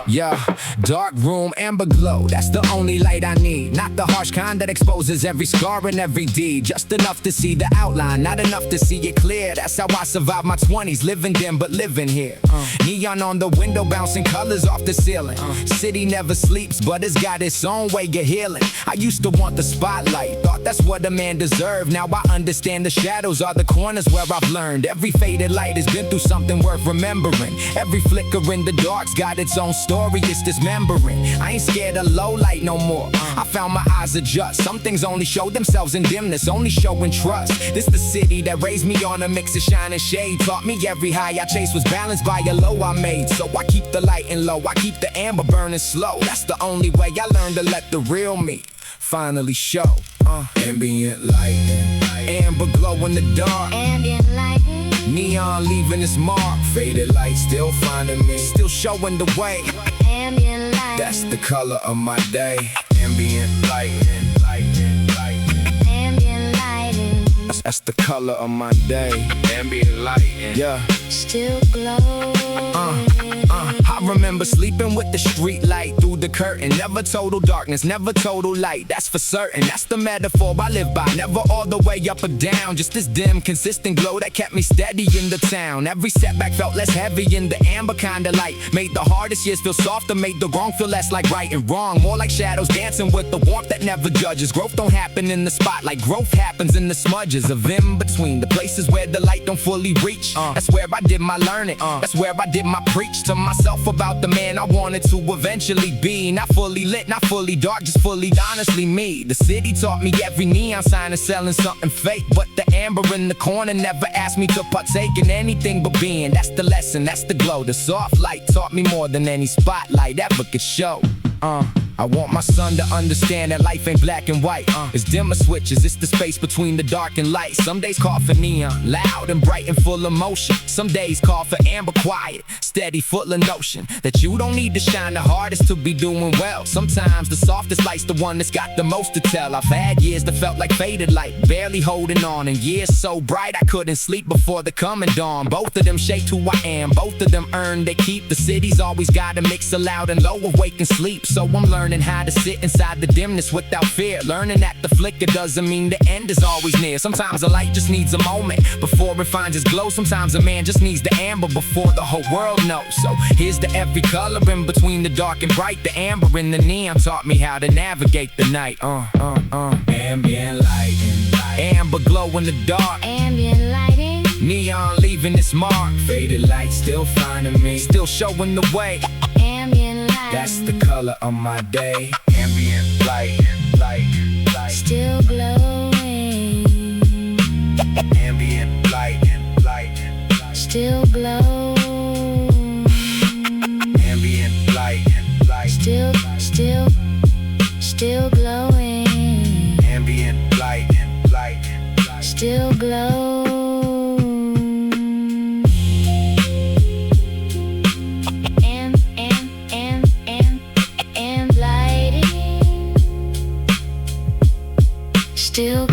Yeah. Dark room, amber glow, that's the only light I need. Not the harsh kind that exposes every scar and every deed. Just enough to see the outline, not enough to see it clear. That's how I survived my 20s, living dim but living here. Neon on the window, bouncing colors off the ceiling. City never sleeps, but it's got its own way of healing. I used to want the spotlight, thought that's what a man deserved. Now I understand the shadows are the corners where I've learned. Every faded light has been through something worth remembering. Every flicker in the dark's got its own story, it's dismembering. I ain't scared of low light no more. I found my eyes adjust. Some things only show themselves in dimness, only showing trust. This the city that raised me on a mix of shine and shade. Taught me every high I chased was balanced by a low I made. So I keep the light and low, I keep the amber burning slow. That's the only way I learned to let the real me finally show. Ambient lighting, amber glow in the dark. Ambient lighting, Neon leaving its mark. Faded light still finding me, still showing the way. ambient lighting, That's the color of my day. Ambient lighting, lighting, lighting. ambient lighting, That's the color of my day. Ambient lighting, yeah. still glowing. I remember sleeping with the street light through the curtain. Never total darkness, never total light, that's for certain. That's the metaphor I live by, never all the way up or down. Just this dim, consistent glow that kept me steady in the town. Every setback felt less heavy in the amber kind of light. Made the hardest years feel softer, made the wrong feel less like right and wrong. More like shadows dancing with the warmth that never judges. Growth don't happen in the spotlight, growth happens in the smudges of in between. The places where the light don't fully reach. That's where I did my learning, that's where I did my preach to myself about the man I wanted to eventually be. Not fully lit, not fully dark, just fully honestly me. The city taught me every neon sign is selling something fake, but the amber in the corner never asked me to partake in anything but being. That's the lesson, that's the glow. The soft light taught me more than any spotlight ever could show. I want my son to understand that life ain't black and white. It's dimmer switches, it's the space between the dark and light. Some days call for neon, loud and bright and full of motion. Some days call for amber, quiet, steady, full of notion. That you don't need to shine the hardest to be doing well. Sometimes the softest light's the one that's got the most to tell. I've had years that felt like faded light, barely holding on. And years so bright I couldn't sleep before the coming dawn. Both of them shaped who I am, both of them earned they keep. The city's always got a mix of loud and low, awake and sleep. So I'm learning how to sit inside the dimness without fear. Learning that the flicker doesn't mean the end is always near. Sometimes a light just needs a moment before it finds its glow. Sometimes a man just needs the amber before the whole world knows. So here's to every color in between the dark and bright. The amber and the neon taught me how to navigate the night. Ambient lighting, amber glow in the dark. Ambient lighting, Neon leaving its mark. Faded light still finding me, still showing the way. ambient lighting, That's the color of my day. Ambient lighting, lighting, lighting. still glowing. Ambient lighting, lighting, lighting. Still glowing. Ambient lighting, lighting. Still glowing. Ambient lighting, lighting, lighting. Still glowing. And lighting. Still